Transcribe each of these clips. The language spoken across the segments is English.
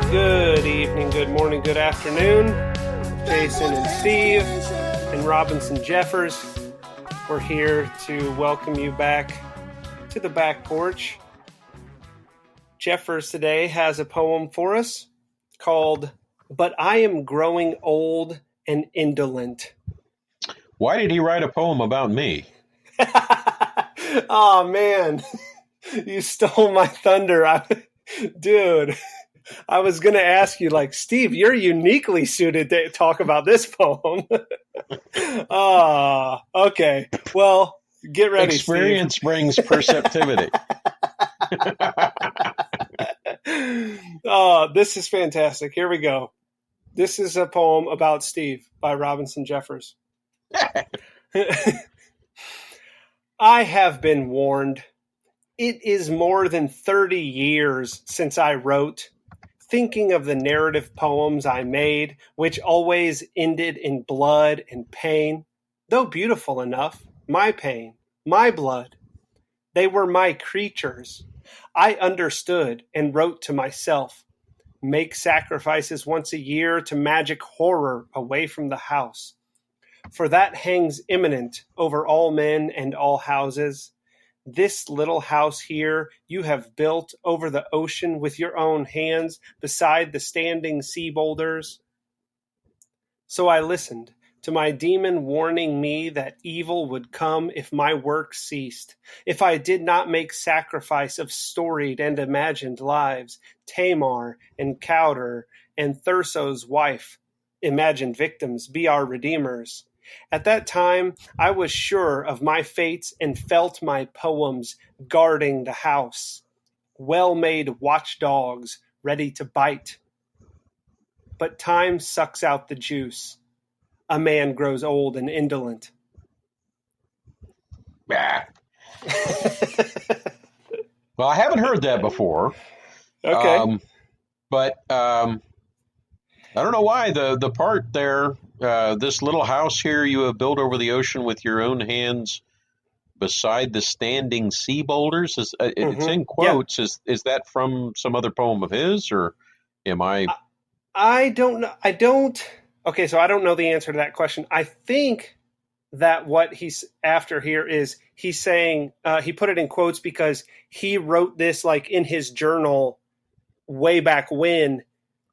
Good evening, good morning, good afternoon. Jason and Steve and Robinson Jeffers. We're here to welcome you back to the back porch. Jeffers today has a poem for us called "But I Am Growing Old and Indolent." Why did he write a poem about me? Oh, man. You stole my thunder. Dude. I was going to ask you, Steve, you're uniquely suited to talk about this poem. Okay. Well, get ready, Experience Steve. brings perceptivity. Oh, this is fantastic. Here we go. This is a poem about Steve by Robinson Jeffers. I have been warned. It is more than 30 years since I wrote, thinking of the narrative poems I made, which always ended in blood and pain, though beautiful enough, my pain, my blood. They were my creatures. I understood and wrote to myself, make sacrifices once a year to magic horror away from the house. For that hangs imminent over all men and all houses. This little house here you have built over the ocean with your own hands beside the standing sea boulders. So I listened to my demon warning me that evil would come if my work ceased, if I did not make sacrifice of storied and imagined lives, Tamar and Cawdor and Thurso's wife, imagined victims, be our redeemers. At that time, I was sure of my fates and felt my poems guarding the house, well-made watchdogs ready to bite. But time sucks out the juice. A man grows old and indolent. Bah. Well, I haven't heard that before. Okay. But I don't know why the part there, this little house here you have built over the ocean with your own hands beside the standing sea boulders, it's in quotes. Yeah. Is that from some other poem of his, or am I? I don't know. Okay, so I don't know the answer to that question. I think that what he's after here is he's saying he put it in quotes because he wrote this in his journal way back when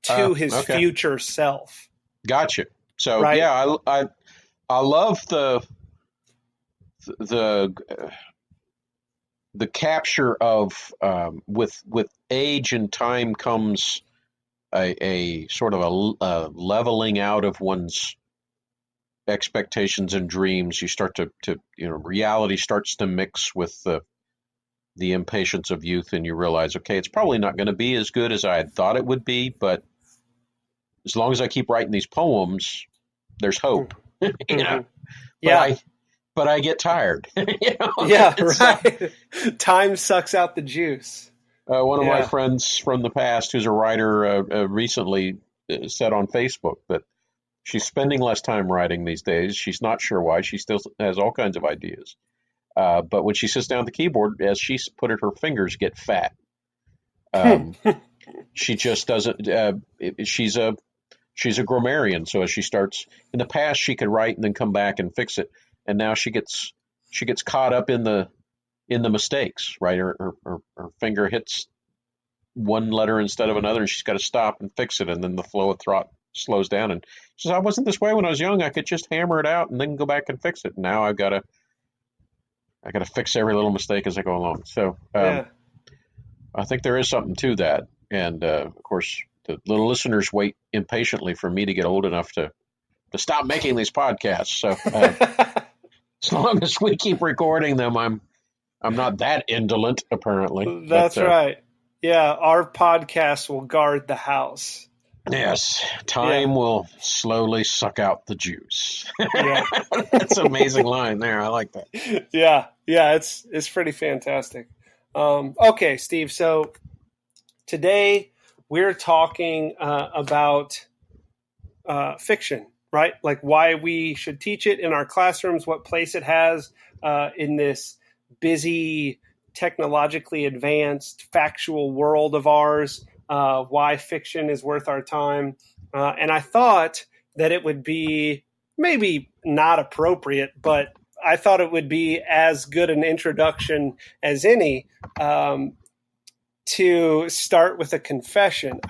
to his future self. Gotcha. So right? Yeah, I love the capture of with age and time comes a sort of a leveling out of one's expectations and dreams. You start to reality starts to mix with the impatience of youth, and you realize, okay, it's probably not going to be as good as I had thought it would be, but as long as I keep writing these poems, there's hope. Yeah. But I get tired. Yeah, right. Time sucks out the juice. One of my friends from the past, who's a writer, recently said on Facebook that she's spending less time writing these days. She's not sure why. She still has all kinds of ideas. But when she sits down at the keyboard, as she's put it, her fingers get fat. She just doesn't. She's a grammarian, so as she starts, in the past she could write and then come back and fix it, and now she gets caught up in the mistakes. Right, her finger hits one letter instead of another, and she's got to stop and fix it, and then the flow of thought slows down. And she says, "I wasn't this way when I was young. I could just hammer it out and then go back and fix it. Now I gotta fix every little mistake as I go along." So I think there is something to that, and of course, the little listeners wait impatiently for me to get old enough to stop making these podcasts. So as long as we keep recording them, I'm not that indolent, apparently. That's right. Yeah, our podcast will guard the house. Yes, Yeah, time will slowly suck out the juice. yeah, That's an amazing line there. I like that. yeah, yeah. It's pretty fantastic. Okay, Steve. So today we're talking about fiction, right? Like why we should teach it in our classrooms, what place it has in this busy, technologically advanced, factual world of ours, why fiction is worth our time. And I thought that it would be maybe not appropriate, but I thought it would be as good an introduction as any to start with a confession.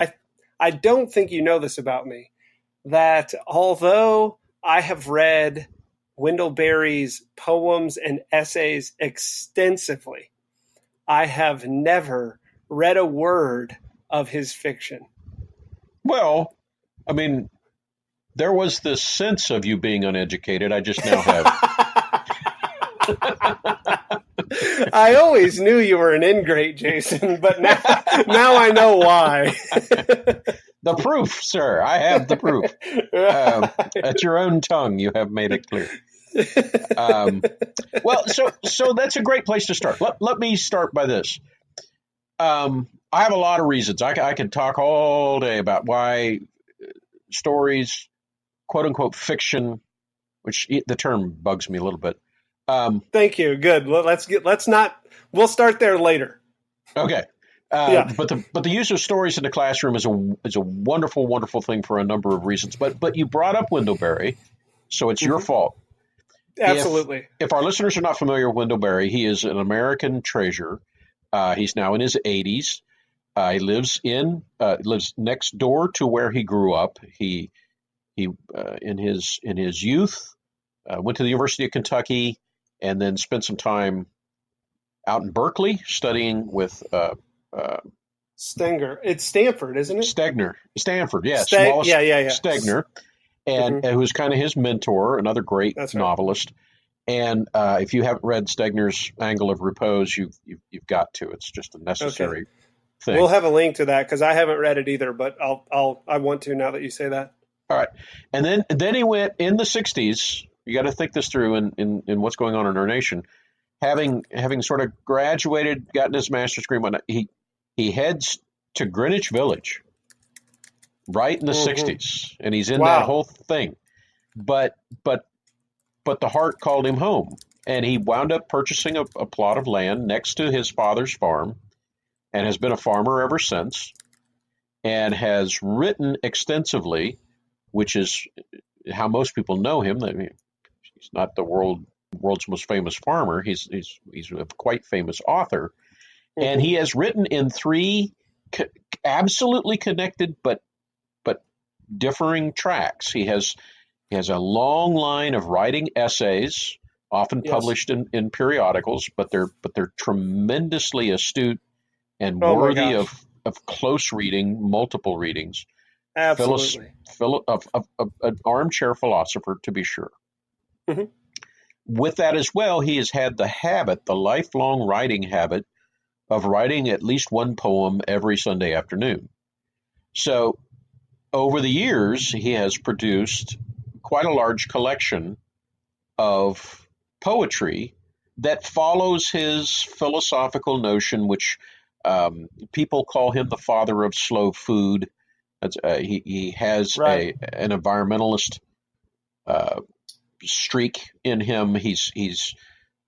I don't think you know this about me, that although I have read Wendell Berry's poems and essays extensively, I have never read a word of his fiction. Well, I mean, there was this sense of you being uneducated. I just now have. I always knew you were an ingrate, Jason, but now I know why. The proof, sir. I have the proof. At your own tongue, you have made it clear. Well, so that's a great place to start. Let me start by this. I have a lot of reasons. I can talk all day about why stories, quote unquote, fiction, which the term bugs me a little bit. Thank you. Good. Well, let's not. We'll start there later. Okay. Yeah. But the use of stories in the classroom is a wonderful, wonderful thing for a number of reasons. But you brought up Wendell Berry, so it's your Mm-hmm. fault. If Absolutely. if our listeners are not familiar with Wendell Berry, he is an American treasure. He's now in his 80s. He lives next door to where he grew up. He in his youth went to the University of Kentucky and then spent some time out in Berkeley studying with Stenger. It's Stanford, isn't it? Stanford, yeah, Yeah, Wallace yeah, yeah. Stegner, and Mm-hmm. who was kind of his mentor, another great That's right. novelist. And if you haven't read Stegner's Angle of Repose, you've got to. It's just a Okay. necessary We'll thing. have a link to that because I haven't read it either, but I want to now that you say that. All right, and then he went in the '60s. You got to think this through in what's going on in our nation. Having sort of graduated, gotten his master's degree, and whatnot, he heads to Greenwich Village right in the Mm-hmm. '60s, and he's in that Wow. whole thing. But but but the heart called him home, and he wound up purchasing a plot of land next to his father's farm, and has been a farmer ever since, and has written extensively, which is how most people know him. I mean, he's not the world's most famous farmer. He's a quite famous author, and Mm-hmm. he has written in three absolutely connected but differing tracks. He has a long line of writing essays, often Yes. published in periodicals, but they're tremendously astute and Oh my worthy of gosh. close reading, multiple readings. Philos, Absolutely. of an armchair philosopher, to be sure. Mm-hmm. With that as well, he has had the lifelong writing habit of writing at least one poem every Sunday afternoon. So over the years, he has produced quite a large collection of poetry that follows his philosophical notion, which people call him the father of slow food. He has Right. an environmentalist uh, streak in him. He's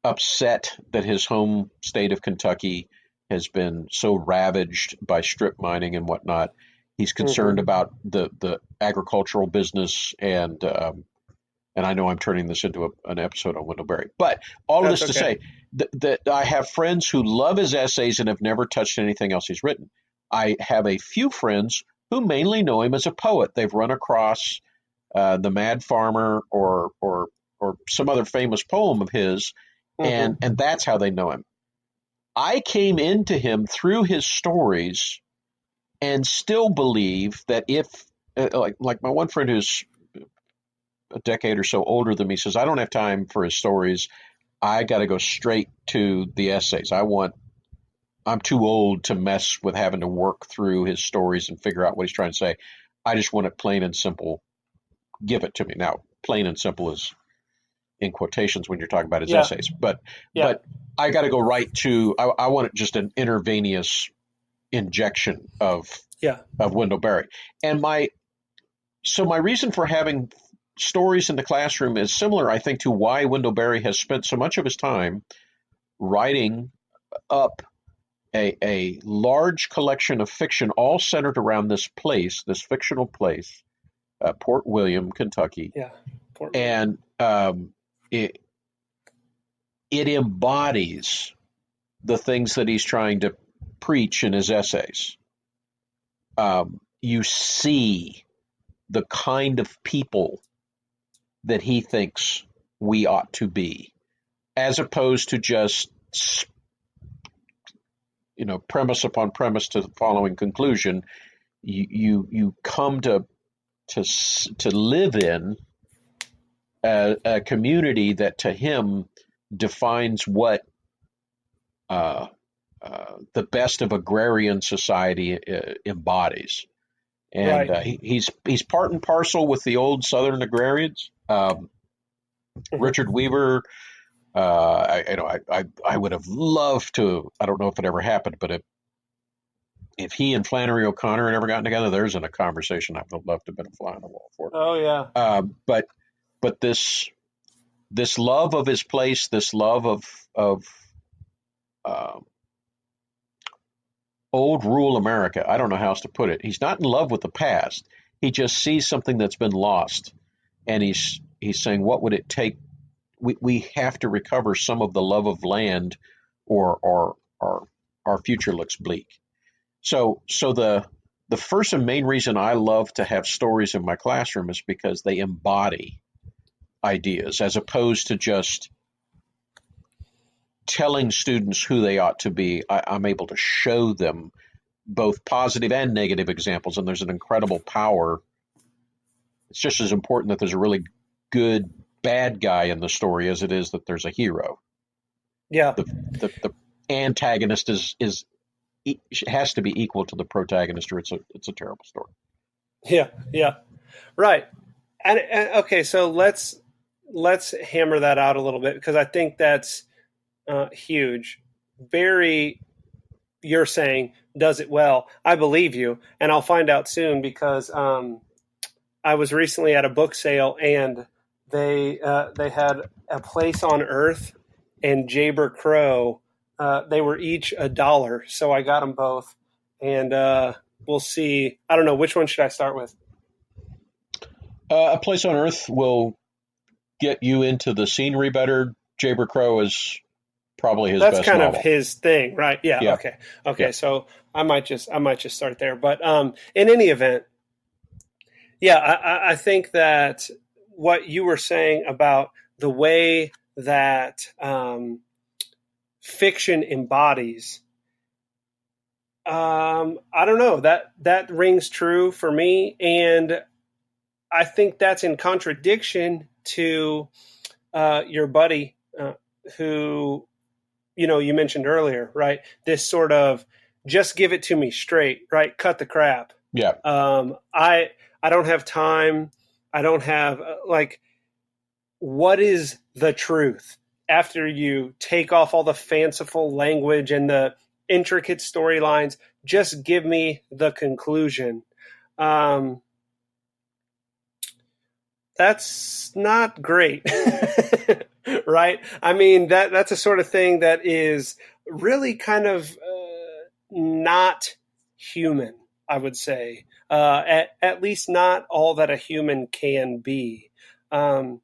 upset that his home state of Kentucky has been so ravaged by strip mining and whatnot. He's concerned Mm-hmm. about the agricultural business, and I know I'm turning this into an episode on Wendell Berry. But all of That's this to okay. say that I have friends who love his essays and have never touched anything else he's written. I have a few friends who mainly know him as a poet. They've run across the Mad Farmer or some other famous poem of his, and Mm-hmm. and that's how they know him. I came into him through his stories, and still believe that if like my one friend who's a decade or so older than me says, I don't have time for his stories. I got to go straight to the essays. I'm too old to mess with having to work through his stories and figure out what he's trying to say. I just want it plain and simple. Give it to me. Now, plain and simple is in quotations when you're talking about his Yeah. essays, but Yeah. I got to go right to I want it just an intravenous injection Yeah. of Wendell Berry. And my reason for having stories in the classroom is similar, I think, to why Wendell Berry has spent so much of his time writing up a large collection of fiction, all centered around this place, this fictional place, Port William, Kentucky, Yeah. Port William. and it it embodies the things that he's trying to preach in his essays. You see the kind of people that he thinks we ought to be, as opposed to just premise upon premise to the following conclusion. You come to live in a community that to him defines what the best of agrarian society embodies. And Right. he's part and parcel with the old Southern agrarians. Mhm. Richard Weaver, I would have loved to. I don't know if it ever happened, but if he and Flannery O'Connor had ever gotten together, there's in a conversation I would love to have been a fly on the wall for. Oh yeah. But this love of his place, this love of uh, old rural America. I don't know how else to put it. He's not in love with the past. He just sees something that's been lost, and he's saying, what would it take? We have to recover some of the love of land, or our future looks bleak. So the first and main reason I love to have stories in my classroom is because they embody ideas, as opposed to just telling students who they ought to be. I'm able to show them both positive and negative examples, and there's an incredible power. It's just as important that there's a really good bad guy in the story as it is that there's a hero. Yeah. The antagonist is has to be equal to the protagonist, or it's a terrible story. Yeah. Yeah. Right. And okay, so let's hammer that out a little bit, because I think that's huge. Barry, you're saying, does it well. I believe you, and I'll find out soon, because I was recently at a book sale, and they had A Place on Earth and Jayber Crow. They were each $1, so I got them both, and we'll see. I don't know, which one should I start with. A Place on Earth will get you into the scenery better. Jayber Crow is probably his That's best kind of novel. his thing, right? Yeah. Yeah, Okay. yeah. Okay. So I might just start there. But in any event, yeah, I think that what you were saying about the way that fiction embodies, I don't know, that rings true for me, and I think that's in contradiction to your buddy who you mentioned earlier, right? This sort of just give it to me straight, right? Cut the crap. Yeah. I don't have time. I don't have like, what is the truth after you take off all the fanciful language and the intricate storylines? Just give me the conclusion. Um, that's not great. Right? I mean, that's a sort of thing that is really kind of not human, I would say. At least not all that a human can be. When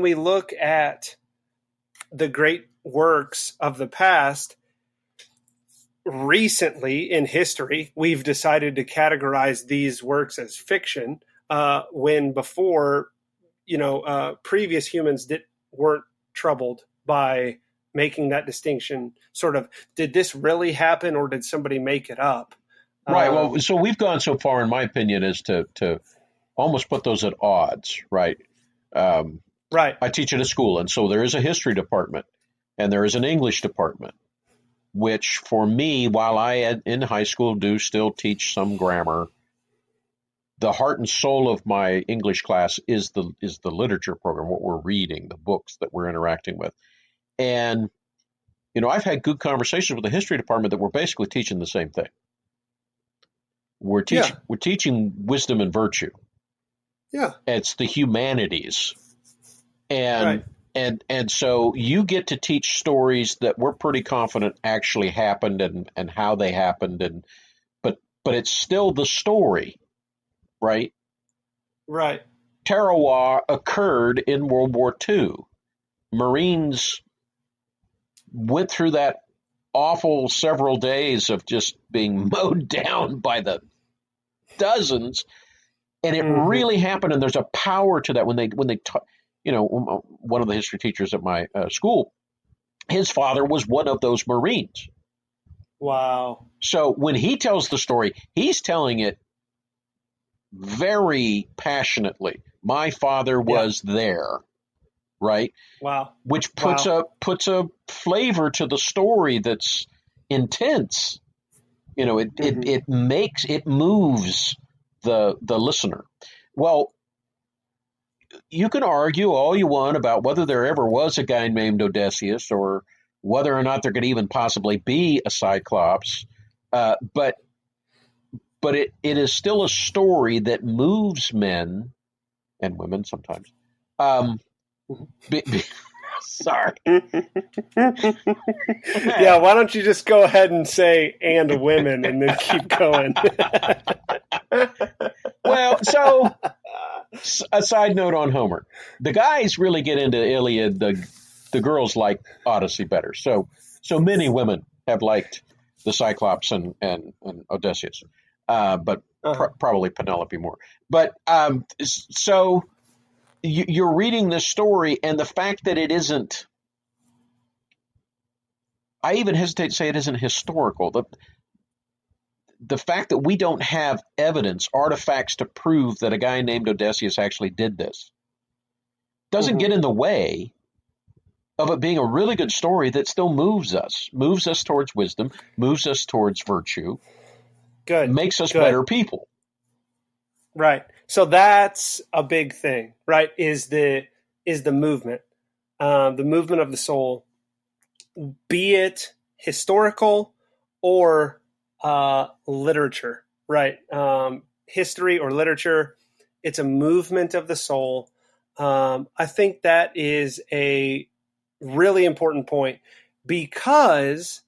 we look at the great works of the past, recently in history, we've decided to categorize these works as fiction, when before, previous humans weren't troubled by making that distinction. Sort of, did this really happen, or did somebody make it up? Right. Well, so we've gone so far, in my opinion, as to almost put those at odds, right? Um, Right. I teach at a school, and so there is a history department and there is an English department, which for me, while I in high school do still teach some grammar, the heart and soul of my English class is the literature program, what we're reading, the books that we're interacting with. And I've had good conversations with the history department that we're basically teaching the same thing. We're Yeah. teaching wisdom and virtue. Yeah. It's the humanities. And Right. and so you get to teach stories that we're pretty confident actually happened and how they happened, and but it's still the story, right? Right. Tarawa occurred in World War II. Marines went through that awful several days of just being mowed down by the dozens, and it Mm-hmm. really happened. And there's a power to that when they one of the history teachers at my school, his father was one of those Marines. Wow. So when he tells the story, he's telling it very passionately. My father Yeah. was there, right? Wow. Which puts Wow. a flavor to the story that's intense. Mm-hmm. It moves the listener. Well, you can argue all you want about whether there ever was a guy named Odysseus or whether or not there could even possibly be a Cyclops, but it is still a story that moves men and women sometimes. Um, be, be, sorry. Yeah, why don't you just go ahead and say "and women" and then keep going? Well, so a side note on Homer: the guys really get into Iliad. The girls like Odyssey better. So many women have liked the Cyclops and Odysseus, but Uh-huh. probably Penelope more. But so you're reading this story, and the fact that it isn't, I even hesitate to say it isn't historical. The fact that we don't have evidence, artifacts to prove that a guy named Odysseus actually did this, doesn't Mm-hmm. get in the way of it being a really good story that still moves us towards wisdom, moves us towards virtue, Good. makes us Good. better people. Right. So that's a big thing, right? Is the movement, the movement of the soul, be it historical or literature, right? History or literature, it's a movement of the soul. I think that is a really important point because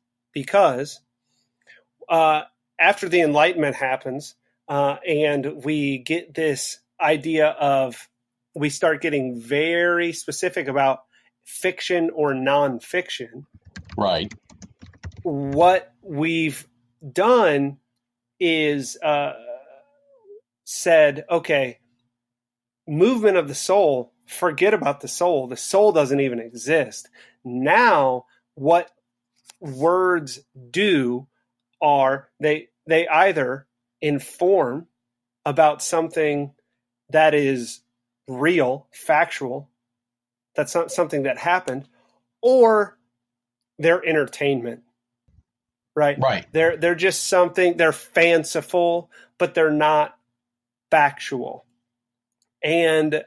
uh, after the Enlightenment happens, and we get this idea of we start getting very specific about fiction or nonfiction. Right. What we've done is said, okay, movement of the soul, forget about the soul. The soul doesn't even exist. Now, what words do are they either inform about something that is real, factual, that's not something that happened, or they're entertainment, right? Right. They're just something, they're fanciful, but they're not factual. And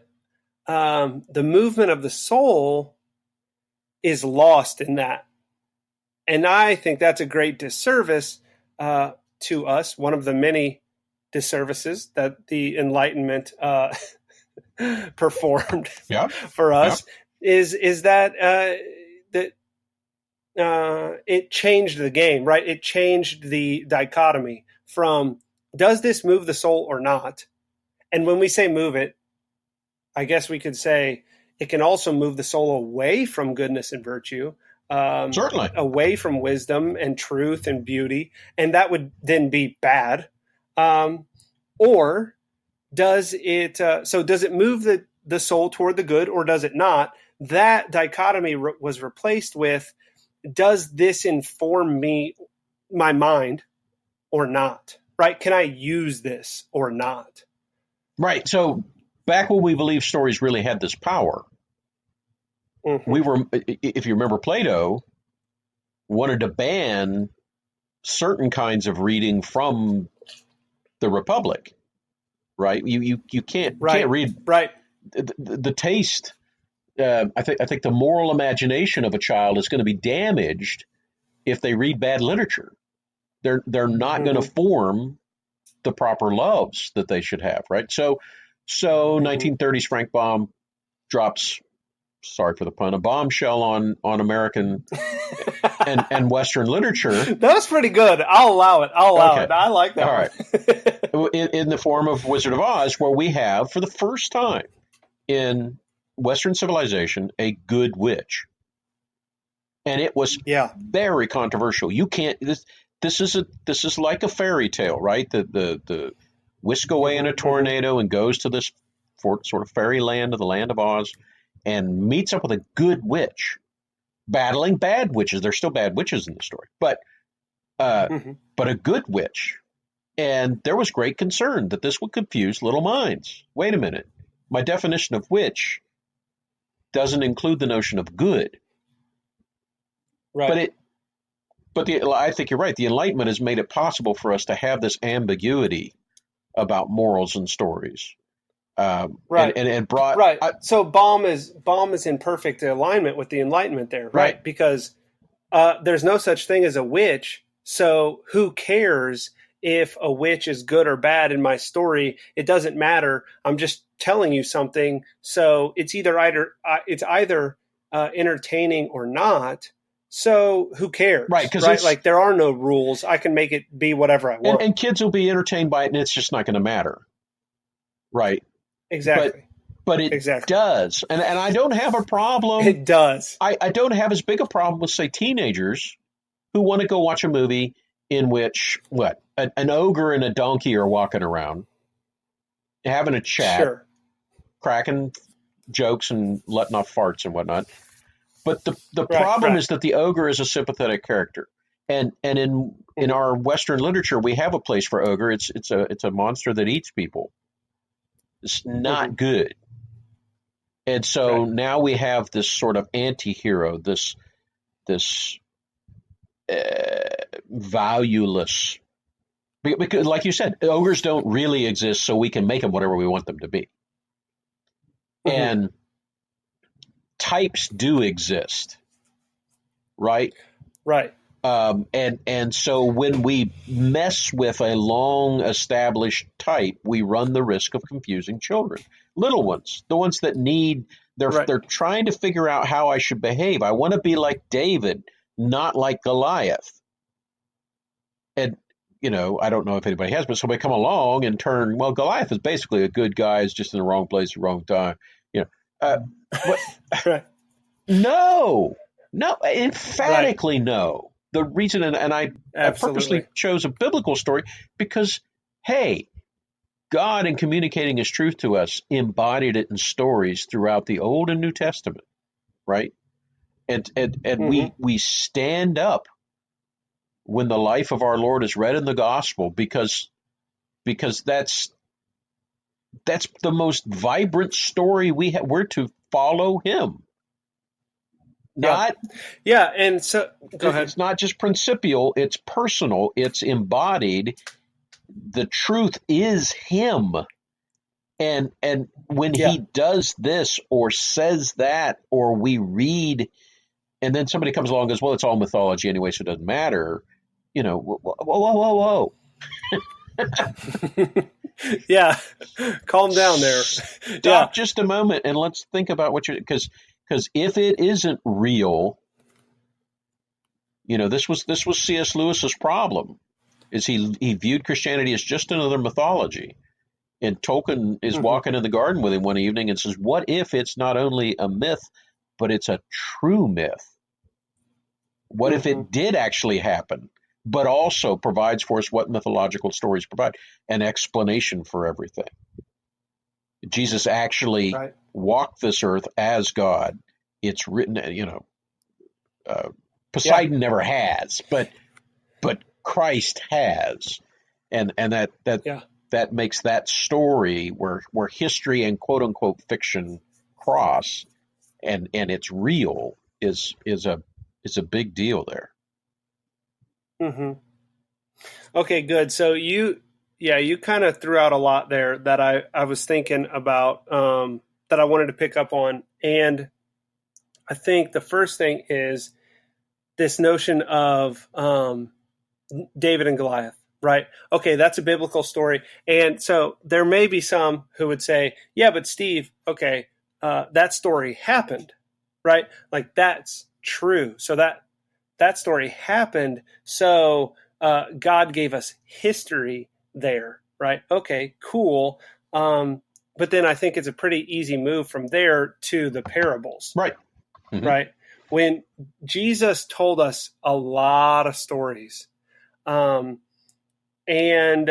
the movement of the soul is lost in that. And I think that's a great disservice to us. One of the many disservices that the Enlightenment performed Yeah. for Yeah. us is that it changed the game, right? It changed the dichotomy from does this move the soul or not? And when we say move it, I guess we could say it can also move the soul away from goodness and virtue, Certainly. away from wisdom and truth and beauty, and that would then be bad. Um, or does it? So does it move the soul toward the good, or does it not? That dichotomy was replaced with: does this inform my mind, or not? Right? Can I use this or not? Right. So back when we believed stories really had this power, Mm-hmm. we were, if you remember, Plato wanted to ban certain kinds of reading from the Republic. right? You can't Right. read Right. the taste. I think the moral imagination of a child is going to be damaged if they read bad literature. They're not going to Hmm. form the proper loves that they should have, right? So Hmm. 1930s Frank Baum drops, sorry for the pun, a bombshell on American and Western literature. That was pretty good. I'll allow it. I'll allow Okay, it. I like all that one. right. In the form of Wizard of Oz, where we have for the first time in Western civilization a good witch, and it was Yeah. very controversial. You can't this is like a fairy tale, right? The whisk away in Hmm. a Hmm. tornado and goes to this sort of fairy land of the land of Oz, and meets up with a good witch, battling bad witches. There's still bad witches in the story, uh, Hmm. but a good witch. And there was great concern that this would confuse little minds. Wait a minute, my definition of witch doesn't include the notion of good, but Right. it I think you're right. The Enlightenment has made it possible for us to have this ambiguity about morals and stories, Right. and brought. Right. So Baum is in perfect alignment with the Enlightenment there, Right, right? Because there's no such thing as a witch. So who cares if a witch is good or bad in my story? It doesn't matter. I'm just telling you something. So it's either entertaining or not. So who right, cares, because right? it's Like there are no rules. I can make it be whatever I want. and kids will be entertained by it, and it's just not going to matter, right? But Exactly. but it Exactly. does, and I don't have a problem. It does. I don't have as big a problem with, say, teenagers who want to go watch a movie in which an ogre and a donkey are walking around having a chat, Sure. cracking jokes and letting off farts and whatnot. But the Right. problem Right. is that the ogre is a sympathetic character, and in Hmm. our Western literature we have a place for ogre. It's a monster that eats people. It's Hmm. not good, and so Right. now we have this sort of anti-hero, this valueless. Because, like you said, ogres don't really exist, so we can make them whatever we want them to be. Hmm. And types do exist, right? Right. And so when we mess with a long established type, we run the risk of confusing children, little ones, the ones that need Right. they're trying to figure out how I should behave. I want to be like David, not like Goliath. And I don't know if anybody has, but somebody come along and turn. Well, Goliath is basically a good guy, is just in the wrong place, at the wrong time. You know, uh, but Right. no, no, Right. emphatically no. The reason, and I purposely Absolutely. chose a biblical story because, hey, God, in communicating His truth to us, embodied it in stories throughout the Old and New Testament, right? And Hmm. we stand up when the life of our Lord is read in the gospel because that's the most vibrant story we have. We're to follow Him, Yeah. not Yeah. And so, go ahead. it's not just principial, it's personal, it's embodied. The truth is Him. And when Yeah. He does this or says that, or we read, and then somebody comes along and goes, well, it's all mythology anyway, so it doesn't matter. Whoa, whoa, whoa, whoa, whoa. Yeah. Calm down there. Yeah. Stop just a moment and let's think about what you're, because if it isn't real, this was C.S. Lewis's problem. Is he viewed Christianity as just another mythology? And Tolkien is Hmm. walking in the garden with him one evening and says, "What if it's not only a myth, but it's a true myth? What if Hmm. it did actually happen, but also provides for us what mythological stories provide? An explanation for everything. Jesus actually Right. walked this earth as God. It's written, uh, Yeah. Poseidon never has, but Christ has, and Yeah. that makes that story where history and quote unquote fiction cross and it's real is a big deal there. Hmm. Okay, good. So Yeah, you kind of threw out a lot there that I was thinking about, that I wanted to pick up on. And I think the first thing is this notion of David and Goliath, right? Okay, that's a biblical story. And so there may be some who would say, yeah, but Steve, okay, that story happened, right? Like that's true. So that story happened. So God gave us history there, right? Okay, cool. But then I think it's a pretty easy move from there to the parables, Right. Mm-hmm. right? When Jesus told us a lot of stories, um, and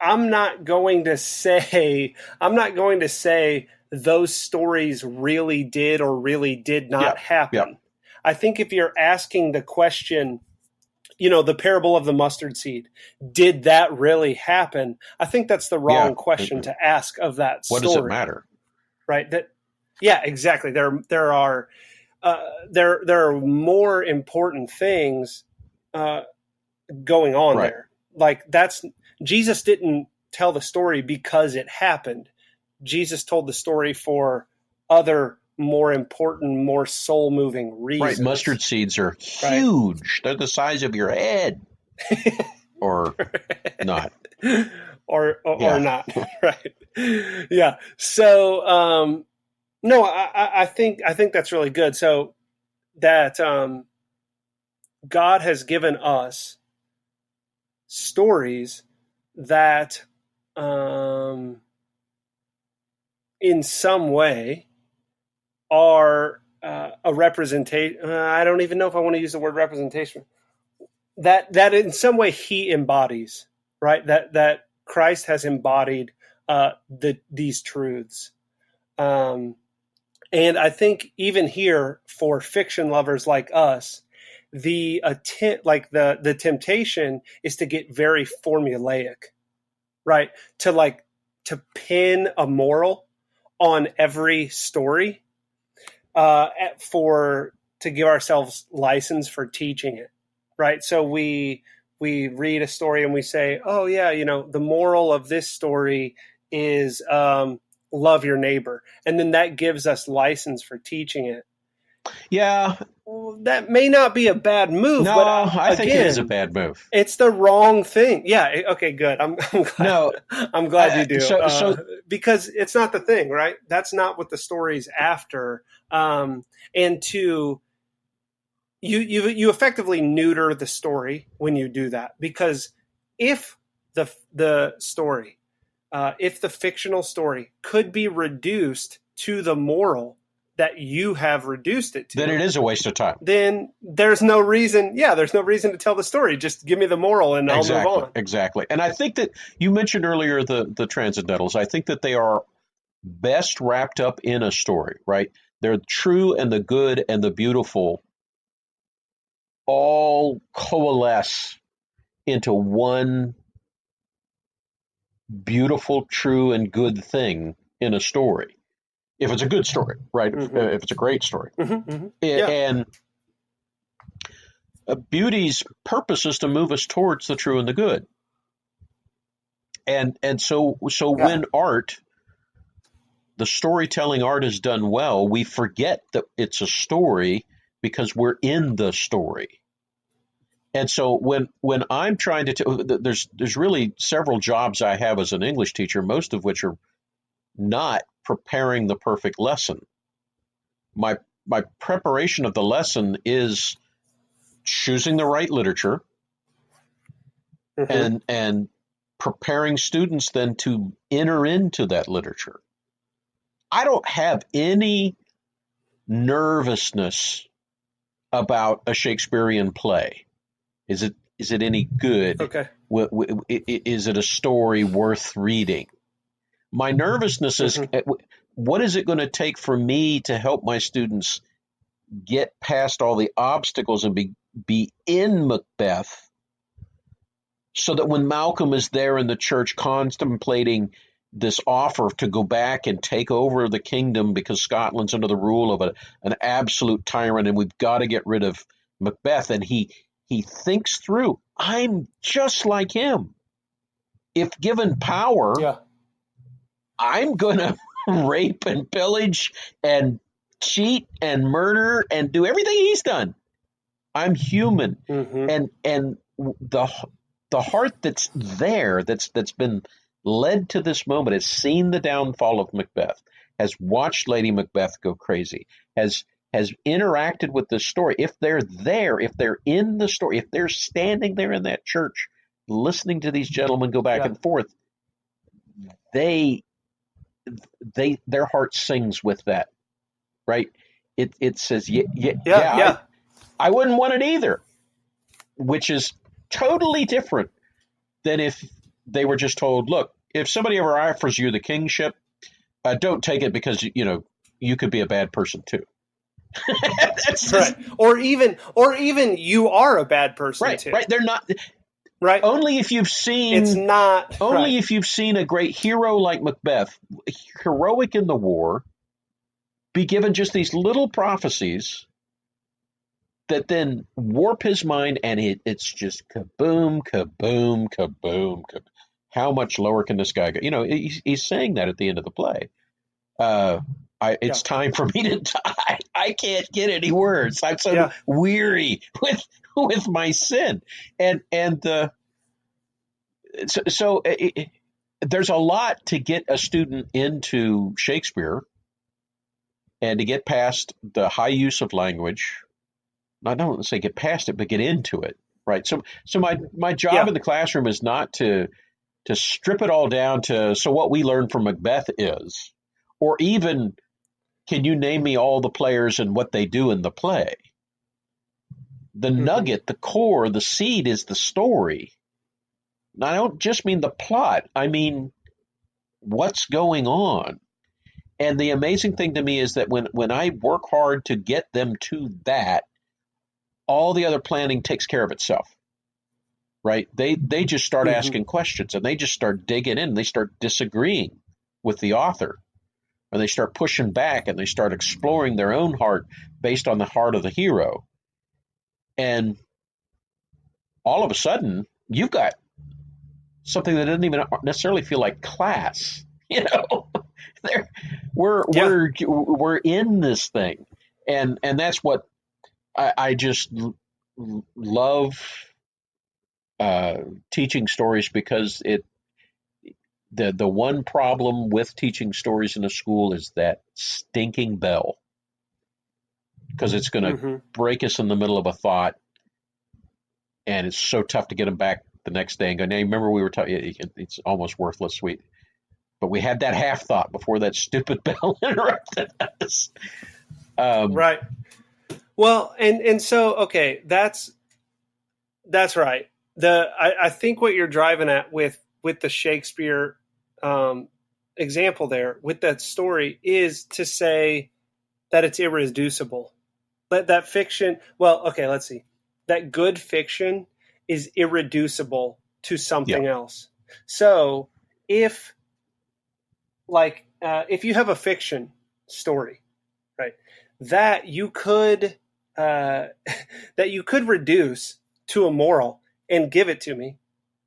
I'm not going to say those stories really did or really did Yeah. not Yeah. happen. I think if you're asking the question, the parable of the mustard seed, did that really happen? I think that's the Yeah. wrong question to ask of that What does it story, matter? right? Yeah, exactly. There are more important things going on Right. there. Like Jesus didn't tell the story because it happened. Jesus told the story for other more important, more soul moving Right. reasons. Mustard seeds are Right. huge. They're the size of your head. Or not. or Yeah. not. Right. Yeah. So no, I think that's really good. So that God has given us stories that in some way are a representation. I don't even know if I want to use the word representation. That in some way he embodies, right? That Christ has embodied these truths. And I think even here for fiction lovers like us, the attempt, like the temptation, is to get very formulaic, right? To pin a moral on every story, for to give ourselves license for teaching it, right? So we read a story and we say, oh yeah, the moral of this story is love your neighbor, and then that gives us license for teaching it. Yeah. Well, that may not be a bad move, No, but I think it is a again, bad move. it's the wrong thing. Yeah. Okay. Good. I'm glad. No. I'm glad you do. So Because it's not the thing, right? That's not what the story's after. And to you effectively neuter the story when you do that, because if the story, if the fictional story could be reduced to the moral that you have reduced it to, then it is a waste of time. then there's no reason. Yeah, there's no reason to tell the story. Just give me the moral, and I'll move on. Exactly. And I think that you mentioned earlier the transcendentals. I think that they are best wrapped up in a story, right? They're true and the good and the beautiful all coalesce into one beautiful, true, and good thing in a story. If it's a good story, right? Mm-hmm. If it's a great story. Mm-hmm, mm-hmm. Yeah. And beauty's purpose is to move us towards the true and the good. And so when art, the storytelling art is done well, we forget that it's a story because we're in the story. And so when I'm trying to there's really several jobs I have as an English teacher, most of which are not preparing the perfect lesson. My preparation of the lesson is choosing the right literature, Mm-hmm. and preparing students then to enter into that literature. I don't have any nervousness about a Shakespearean play. Is it any good? Okay. Is it a story worth reading? My nervousness is, Mm-hmm. what is it going to take for me to help my students get past all the obstacles and be in Macbeth, so that when Malcolm is there in the church contemplating this offer to go back and take over the kingdom because Scotland's under the rule of an absolute tyrant and we've got to get rid of Macbeth, and he thinks through, I'm just like him. if given power, Yeah. I'm going to rape and pillage and cheat and murder and do everything he's done. I'm human. Mm-hmm. And the heart that's there, that's been led to this moment, has seen the downfall of Macbeth, has watched Lady Macbeth go crazy, has interacted with the story. If they're there, if they're in the story, if they're standing there in that church listening to these gentlemen go back Yeah. and forth, they their heart sings with that, right? It says, yeah, yeah, Yeah. yeah, Yeah. I wouldn't want it either, which is totally different than if they were just told, look, if somebody ever offers you the kingship, don't take it because you could be a bad person too. That's just, Right. Or even you are a bad person right, too. right. They're not. Right. Only if you've It's seen not right. only if you've seen a great hero like Macbeth, heroic in the war, be given just these little prophecies that then warp his mind, and it's just kaboom, kaboom, kaboom, kaboom. How much lower can this guy go? He's saying that at the end of the play. Uh, Yeah. it's time for me to die. I can't get any words. I'm so Yeah. weary with my sin, and there's a lot to get a student into Shakespeare and to get past the high use of language. I don't want to say get past it, but get into it, right? So my job Yeah. in the classroom is not to strip it all down to so what we learned from Macbeth is, or even can you name me all the players and what they do in the play? The Mm-hmm. nugget, the core, the seed is the story. I don't just mean the plot. I mean what's going on. And the amazing thing to me is that when I work hard to get them to that, all the other planning takes care of itself. Right? They just start Mm-hmm. asking questions and they just start digging in. They start disagreeing with the author, and they start pushing back and they start exploring their own heart based on the heart of the hero. And all of a sudden, you've got something that doesn't even necessarily feel like class. You know, there Yeah. we're in this thing, and that's what I just love uh, teaching stories because the one problem with teaching stories in a school is that stinking bell because it's going to Mm-hmm. break us in the middle of a thought, and it's so tough to get them back the next day and go. Now, remember we were talking. It's almost worthless. But we had that half thought before that stupid bell interrupted us. Um, Right. Well, and so okay, that's right. I think what you're driving at with the Shakespeare um, example there with that story is to say that it's irreducible. That fiction. Well, okay, let's see. That good fiction is irreducible to yeah, something else. So if if you have a fiction story, right, that you could uh, that you could reduce to a moral and give it to me,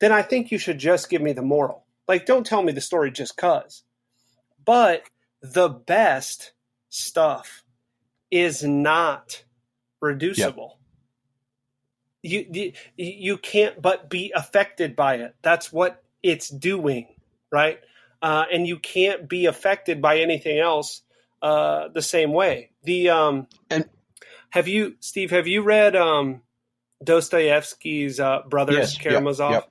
then I think you should just give me the moral. Like, don't tell me the story just cause. But the best stuff is not yeah, reducible. You can't but be affected by it. That's what it's doing, right? And you can't be affected by anything else the same way. The and Have you, Steve? Have you read Dostoevsky's Brothers yes, yep, Karamazov? yep,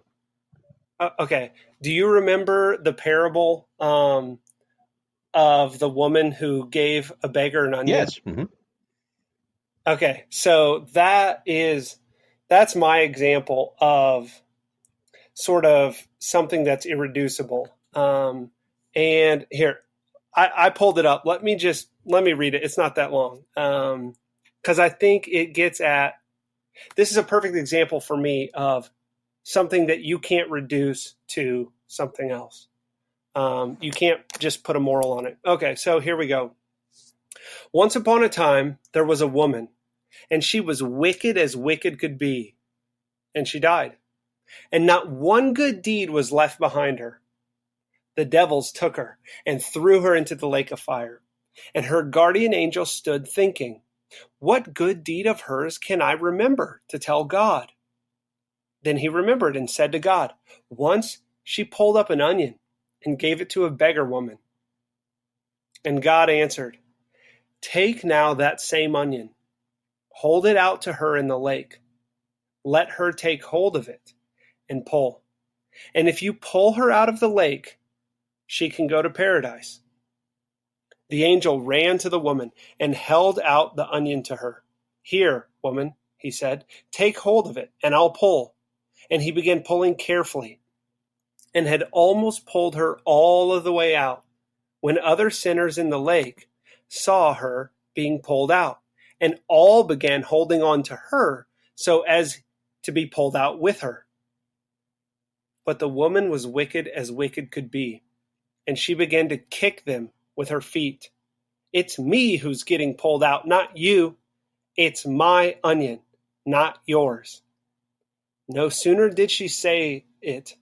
Okay. Do you remember the parable of the woman who gave a beggar an onion? yes, mm-hmm. Okay, so that's my example of sort of something that's irreducible. And here, I pulled it up. Let me read it. It's not that long because I think it gets at this is a perfect example for me of something that you can't reduce to something else. You can't just put a moral on it. Okay, so here we go. Once upon a time, there was a woman, and she was wicked as wicked could be, and she died. and not one good deed was left behind her. The devils took her and threw her into the lake of fire. And her guardian angel stood thinking, what good deed of hers can I remember to tell God? Then he remembered and said to God, once she pulled up an onion and gave it to a beggar woman. And God answered, take now that same onion, hold it out to her in the lake. Let her take hold of it and pull. And if you pull her out of the lake, she can go to paradise. The angel ran to the woman and held out the onion to her. Here, woman, he said, take hold of it, and I'll pull. And he began pulling carefully, and had almost pulled her all of the way out, when other sinners in the lake saw her being pulled out, and all began holding on to her so as to be pulled out with her. But the woman was wicked as wicked could be, and she began to kick them with her feet. It's me who's getting pulled out, not you. It's my onion, not yours. No sooner did she say it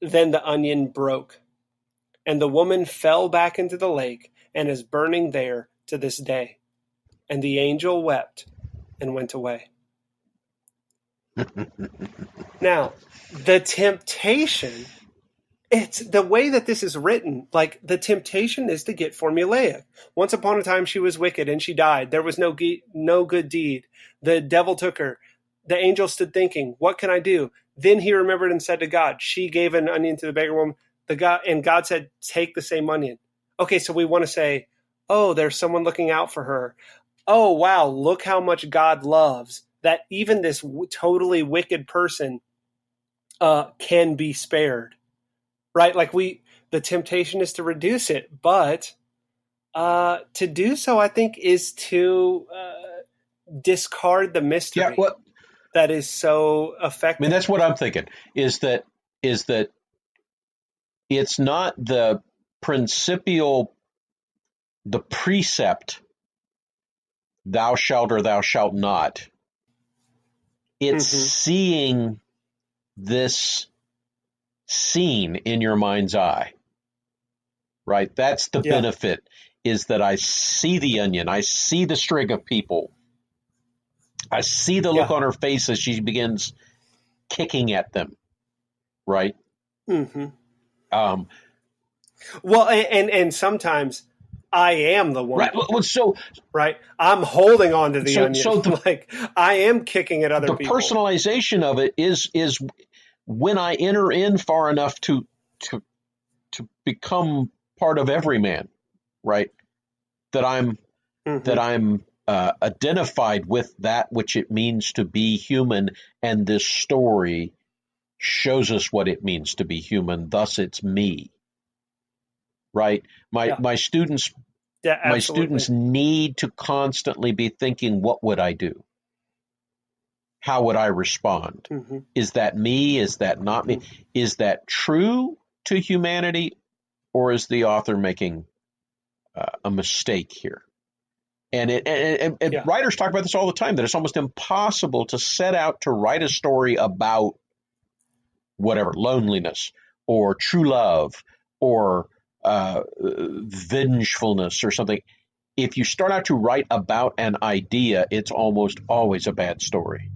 than the onion broke, and the woman fell back into the lake and is burning there to this day. And the angel wept and went away. Now, the temptation, it's the way that this is written, like the temptation is to get formulaic. Once upon a time she was wicked and she died. There was no good deed. The devil took her. The angel stood thinking, what can I do? Then he remembered and said to God, she gave an onion to the beggar woman. And God said, take the same onion. Okay, so we want to say, oh, there's someone looking out for her. Oh, wow, look how much God loves that even this totally wicked person can be spared. Right? Like the temptation is to reduce it, but to do so, I think, is to discard the mystery. Yeah, well, that is so effective. I mean, that's what I'm thinking. Is that it's not the principial, the precept, thou shalt or thou shalt not. It's seeing this scene in your mind's eye, right? That's the benefit, is that I see the onion, I see the string of people, I see the look on her face as she begins kicking at them, right? Well, and sometimes I am the one, right? So right, I'm holding on to the onion. So like I am kicking at other people. The personalization of it is when I enter in far enough to become part of every man, right? That I'm identified with that which it means to be human, and this story shows us what it means to be human. Thus, it's me, right? My students need to constantly be thinking, what would I do? How would I respond? Is that me? Is that not me? Is that true to humanity, or is the author making a mistake here? And writers talk about this all the time, that it's almost impossible to set out to write a story about whatever, loneliness or true love or vengefulness or something. If you start out to write about an idea, it's almost always a bad story.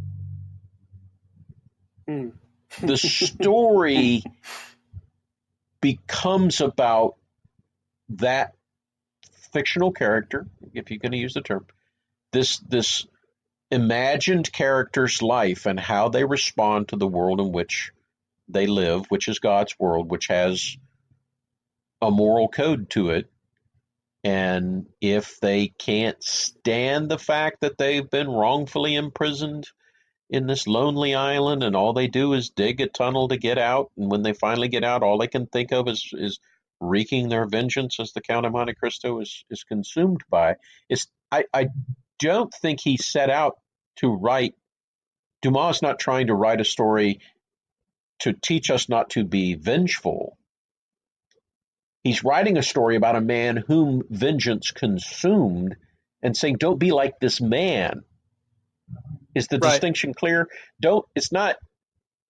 The story becomes about that fictional character, if you're going to use the term, this imagined character's life and how they respond to the world in which they live, which is God's world, which has a moral code to it. And if they can't stand the fact that they've been wrongfully imprisoned in this lonely island and all they do is dig a tunnel to get out, and when they finally get out, all they can think of is wreaking their vengeance, as the Count of Monte Cristo is consumed by. I don't think he set out to write. Dumas is not trying to write a story to teach us not to be vengeful. He's writing a story about a man whom vengeance consumed and saying, don't be like this man. Is the distinction clear? It's not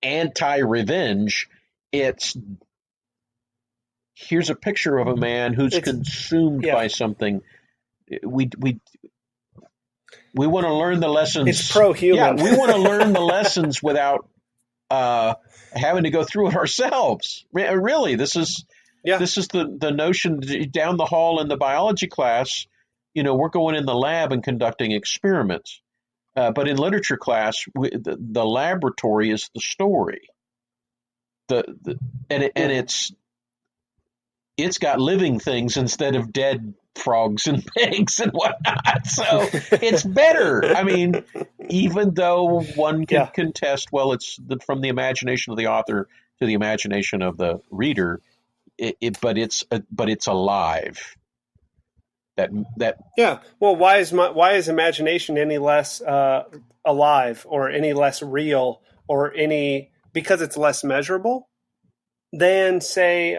anti-revenge. It's here's a picture of a man who's It's consumed yeah. by something. We want to learn the It's lessons. Yeah, pro-human. we want to learn the lessons without uh, having to go through it ourselves. Really, Yeah. this is the notion down the hall in the biology class. We're going in the lab and conducting experiments. But in literature class, the laboratory is the story. And Mhm. it's got living things instead of dead frogs and pigs and whatnot. So it's better. I mean, even though one can Yeah. contest, well, it's from the imagination of the author to the imagination of the reader. But it's alive. That Yeah. Well, why is imagination any less alive or any less real or any because it's less measurable than say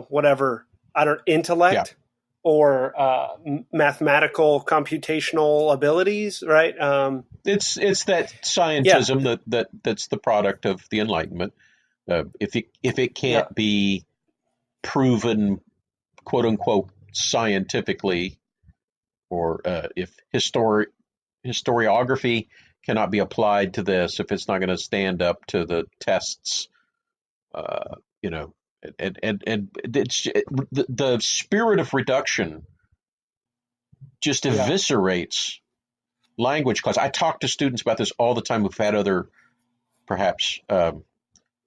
whatever I don't yeah, intellect or mathematical computational abilities, right? it's that Yeah. scientism that's the product of the Enlightenment. If it Yeah. can't be proven, quote unquote, scientifically, or if historiography cannot be applied to this, if it's not going to stand up to the tests, uh, you know, and it's the spirit of reduction just Yeah. eviscerates language class. I talk to students about this all the time who've had other, perhaps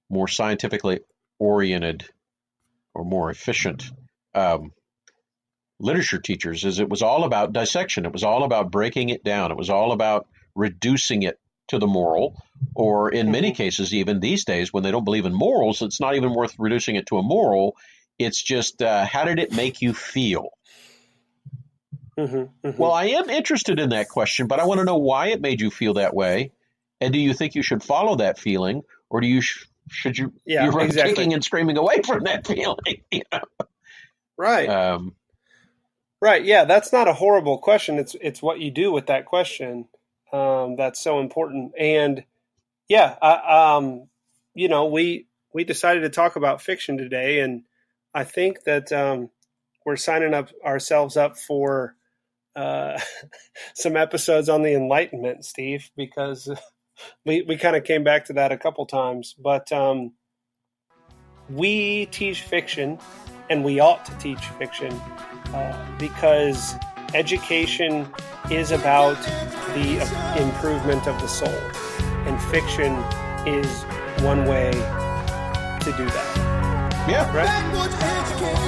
more scientifically oriented or more efficient um, literature teachers. Is it was all about dissection. It was all about breaking it down. It was all about reducing it to the moral, or in many Hmm. cases, even these days, when they don't believe in morals, it's not even worth reducing it to a moral. It's just how did it make you feel? Hmm. Hmm. Well, I am interested in that question, but I want to know why it made you feel that way, and do you think you should follow that feeling, or should you Yeah. run Exactly. kicking and screaming away from that feeling? Right. um, Right. Yeah. That's not a horrible question. It's what you do with that question that's so important. And yeah, we decided to talk about fiction today, and I think that we're signing up ourselves up for uh, some episodes on the Enlightenment, Steve, because we kind of came back to that a couple times. But we teach fiction, and we ought to teach fiction because education is about the improvement of the soul, and fiction is one way to do that. yeah, Right?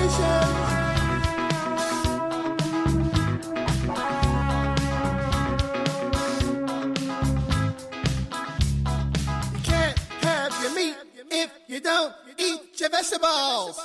You can't have your meat if you don't eat your vegetables.